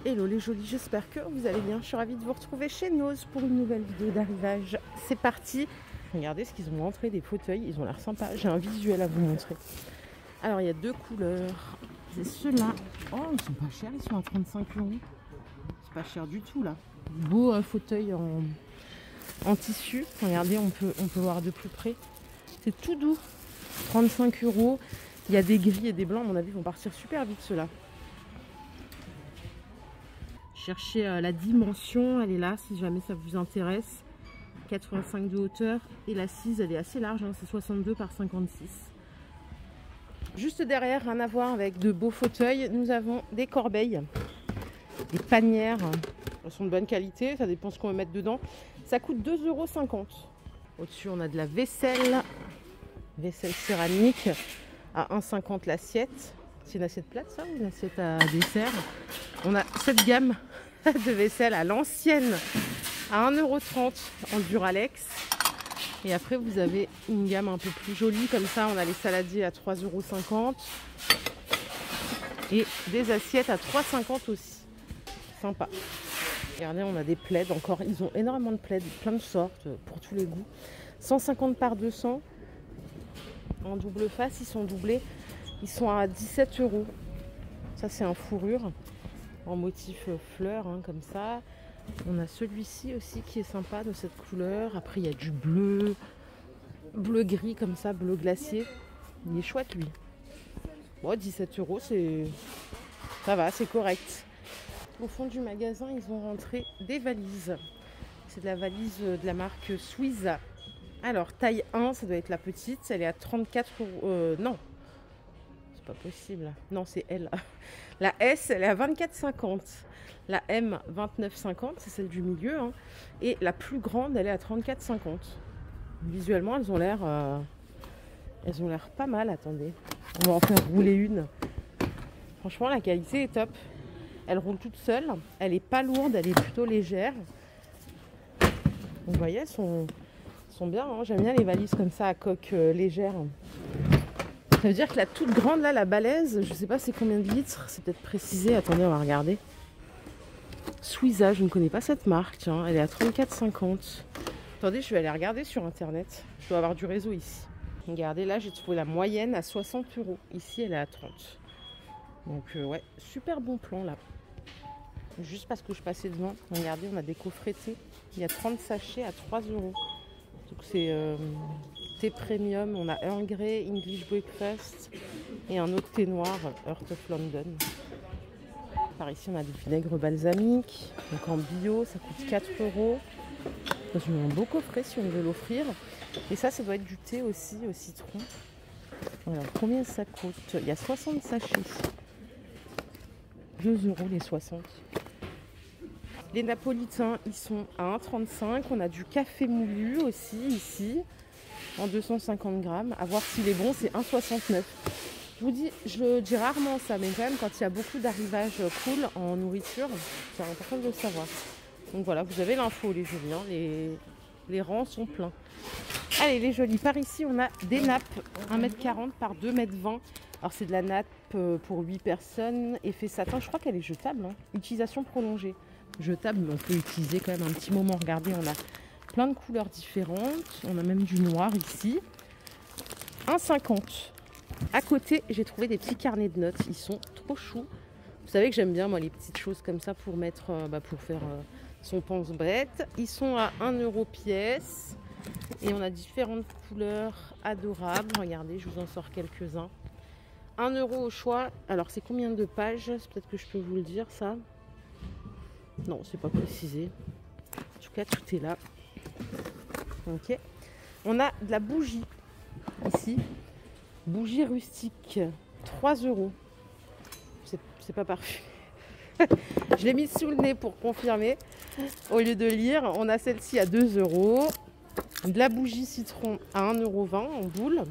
Hello les jolis, j'espère que vous allez bien. Je suis ravie de vous retrouver chez Nose pour une nouvelle vidéo d'arrivage. C'est parti. Regardez ce qu'ils ont rentré, des fauteuils, ils ont l'air sympas. J'ai un visuel à vous montrer. Alors il y a deux couleurs. C'est ceux-là. Oh, ils sont pas chers, ils sont à 35 €. C'est pas cher du tout là. Beau fauteuil en tissu. Regardez, on peut voir de plus près. C'est tout doux. 35 €. Il y a des gris et des blancs, à mon avis, ils vont partir super vite ceux-là. Cherchez la dimension, elle est là si jamais ça vous intéresse. 85 de hauteur et l'assise elle est assez large, hein, c'est 62 par 56. Juste derrière, rien à voir avec de beaux fauteuils, nous avons des corbeilles, des panières. Elles sont de bonne qualité, ça dépend ce qu'on va mettre dedans. Ça coûte 2,50 €. Au-dessus on a de la vaisselle céramique à 1,50 € l'assiette. C'est une assiette plate ça ou une assiette à dessert? On a cette gamme de vaisselle à l'ancienne à 1,30 € en Duralex. Et après vous avez une gamme un peu plus jolie comme ça. On a les saladiers à 3,50 € et des assiettes à 3,50 € aussi. Sympa. Regardez, on a des plaids encore. Ils ont énormément de plaids, plein de sortes pour tous les goûts. 150 par 200 en double face. Ils sont doublés. Ils sont à 17 €. Ça c'est un fourrure en motif fleur, hein, comme ça. On a celui-ci aussi qui est sympa de cette couleur. Après il y a du bleu gris comme ça, bleu glacier. Il est chouette lui. Bon, 17 €, ça va, c'est correct. Au fond du magasin, ils ont rentré des valises. C'est de la valise de la marque Swiss. Alors taille 1, ça doit être la petite. Elle est à 34 €. Non, c'est pas possible. Non, c'est elle. La S, elle est à 24,50 €. La M, 29,50 €, c'est celle du milieu. Hein. Et la plus grande, elle est à 34,50 €. Visuellement, elles ont l'air pas mal. Attendez, on va en faire rouler une. Franchement, la qualité est top. Elle roule toute seule. Elle est pas lourde, elle est plutôt légère. Vous voyez, elles sont bien. Hein. J'aime bien les valises comme ça à coque légère. Ça veut dire que la toute grande, là, la balèze, je sais pas c'est combien de litres, c'est peut-être précisé. Attendez, on va regarder. Swiza, je ne connais pas cette marque, tiens, elle est à 34,50 €. Attendez, je vais aller regarder sur internet. Je dois avoir du réseau ici. Regardez, là, j'ai trouvé la moyenne à 60 €. Ici, elle est à 30 €. Donc, ouais, super bon plan, là. Juste parce que je passais devant. Regardez, on a des coffretés. Il y a 30 sachets à 3 €. Donc, c'est thé premium. On a Earl Grey, English Breakfast et un autre thé noir, Heart of London. Par ici, on a du vinaigre balsamique. Donc, en bio, ça coûte 4 €. Dans un beau coffret si on veut l'offrir. Et ça doit être du thé aussi au citron. Voilà, combien ça coûte? Il y a 60 sachets. 2 € les 60. Les napolitains, ils sont à 1,35 €. On a du café moulu aussi ici, en 250 grammes. À voir s'il est bon, c'est 1,69 €. Je vous dis, je dis rarement ça, mais quand même, quand il y a beaucoup d'arrivages cool en nourriture, c'est important de le savoir. Donc voilà, vous avez l'info, les jolis. Hein, les rangs sont pleins. Allez, les jolis. Par ici, on a des nappes 1,40 m par 2,20 m. Alors, c'est de la nappe pour 8 personnes. Effet satin, je crois qu'elle est jetable. Hein. Utilisation prolongée. Jetable, mais on peut utiliser quand même un petit moment. Regardez, on a plein de couleurs différentes. On a même du noir ici. 1,50 €. À côté, j'ai trouvé des petits carnets de notes. Ils sont trop choux. Vous savez que j'aime bien, moi, les petites choses comme ça pour mettre, pour faire son pense-bête. Ils sont à 1 € pièce. Et on a différentes couleurs adorables. Regardez, je vous en sors quelques-uns. 1 € au choix. Alors, c'est combien de pages? Peut-être que je peux vous le dire, ça. Non, c'est pas précisé. En tout cas, tout est là. Ok. On a de la bougie ici. Bougie rustique. 3 €. C'est pas parfait. Je l'ai mis sous le nez pour confirmer. Au lieu de lire, on a celle-ci à 2 €. De la bougie citron à 1,20 € en boule.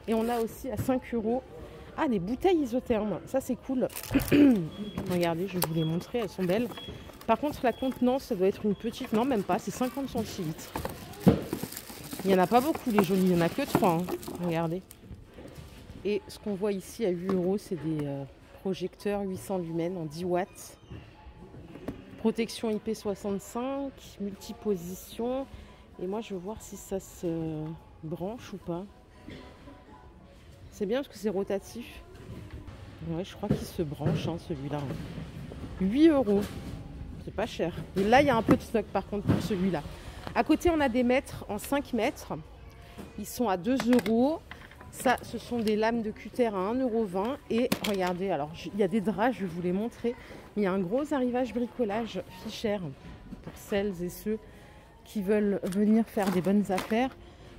Et on a aussi à 5 € des bouteilles isothermes. Ça, c'est cool. Regardez, je vais vous les montrer. Elles sont belles. Par contre, la contenance, ça doit être une petite. Non, même pas. C'est 50 centilitres. Il n'y en a pas beaucoup, les jolis. Il n'y en a que 3. Hein. Regardez. Et ce qu'on voit ici à 8 €, c'est des projecteur 800 lumens en 10 watts. Protection IP65, multiposition. Et moi, je veux voir si ça se branche ou pas. C'est bien parce que c'est rotatif. Ouais, je crois qu'il se branche, hein, celui-là. 8 €. C'est pas cher. Et là, il y a un peu de stock, par contre, pour celui-là. À côté, on a des mètres en 5 mètres. Ils sont à 2 €. Ça, ce sont des lames de cutter à 1,20 €. Et regardez, alors, il y a des draps, je vais vous les montrer. Mais il y a un gros arrivage bricolage Fischer pour celles et ceux qui veulent venir faire des bonnes affaires.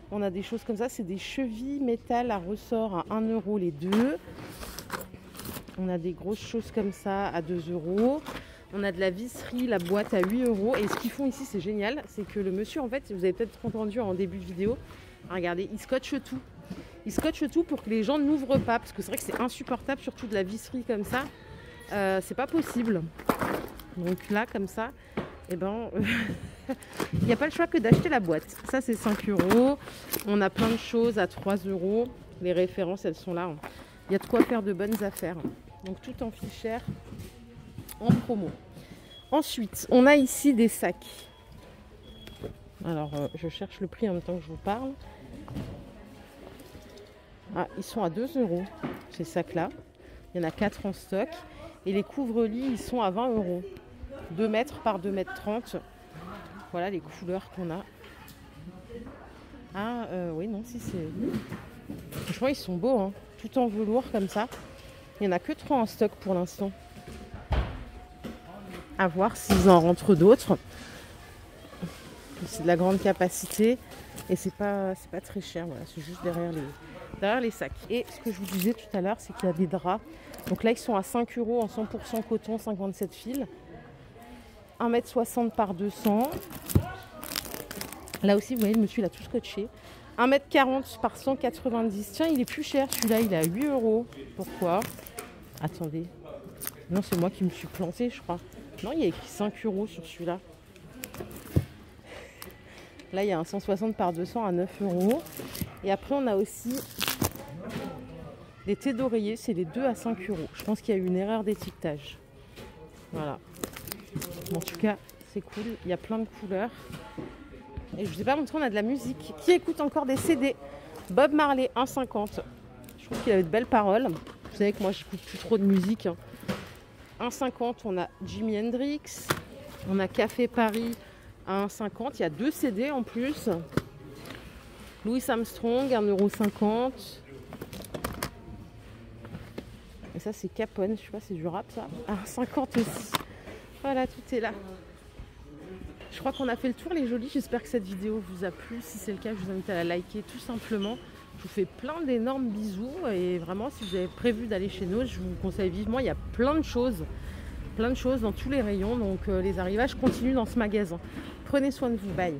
On a des choses comme ça. C'est des chevilles métal à ressort à 1 € les deux. On a des grosses choses comme ça à 2 €. On a de la visserie, la boîte à 8 €. Et ce qu'ils font ici, c'est génial. C'est que le monsieur, en fait, vous avez peut-être entendu en début de vidéo, regardez, il scotche tout. Il scotche tout pour que les gens n'ouvrent pas. Parce que c'est vrai que c'est insupportable, surtout de la visserie comme ça. C'est pas possible. Donc là, comme ça, eh ben, il n'y a pas le choix que d'acheter la boîte. Ça, c'est 5 €. On a plein de choses à 3 €. Les références, elles sont là. Il y a de quoi faire de bonnes affaires. Donc tout en Fischer, en promo. Ensuite, on a ici des sacs. Alors, je cherche le prix en même temps que je vous parle. Ah, ils sont à 2 €, ces sacs-là. Il y en a 4 en stock. Et les couvre-lits, ils sont à 20 €. 2 mètres par 2 mètres 30. Voilà les couleurs qu'on a. Ah, oui, non, si c'est... Franchement, ils sont beaux, hein. Tout en velours comme ça. Il n'y en a que 3 en stock pour l'instant. À voir s'ils en rentrent d'autres. C'est de la grande capacité. Et c'est pas très cher. Voilà, c'est juste derrière les sacs. Et ce que je vous disais tout à l'heure, c'est qu'il y a des draps. Donc là, ils sont à 5 € en 100% coton, 57 fils. 1,60 m par 200. Là aussi, vous voyez, le monsieur, il a tout scotché. 1,40 m par 190. Tiens, il est plus cher. Celui-là, il est à 8 €. Pourquoi? Attendez. Non, c'est moi qui me suis plantée, je crois. Non, il y a écrit 5 € sur celui-là. Là, il y a un 160 par 200 à 9 €. Et après, on a aussi des thés d'oreiller. C'est les 2 à 5 €. Je pense qu'il y a eu une erreur d'étiquetage. Voilà. Bon, en tout cas, c'est cool. Il y a plein de couleurs. Et je ne vous ai pas montré, on a de la musique. Qui écoute encore des CD? Bob Marley, 1,50 €. Je trouve qu'il avait de belles paroles. Vous savez que moi, je n'écoute plus trop de musique. 1,50 €, on a Jimi Hendrix. On a Café Paris à 1,50 €. Il y a 2 CD en plus. Louis Armstrong, 1,50 €. Et ça, c'est Capone. Je sais pas, c'est du rap, ça. 1,50 € aussi. Voilà, tout est là. Je crois qu'on a fait le tour, les jolis. J'espère que cette vidéo vous a plu. Si c'est le cas, je vous invite à la liker tout simplement. Je vous fais plein d'énormes bisous. Et vraiment, si vous avez prévu d'aller chez nous, je vous conseille vivement. Il y a plein de choses dans tous les rayons. Donc, les arrivages continuent dans ce magasin. Prenez soin de vous. Bye.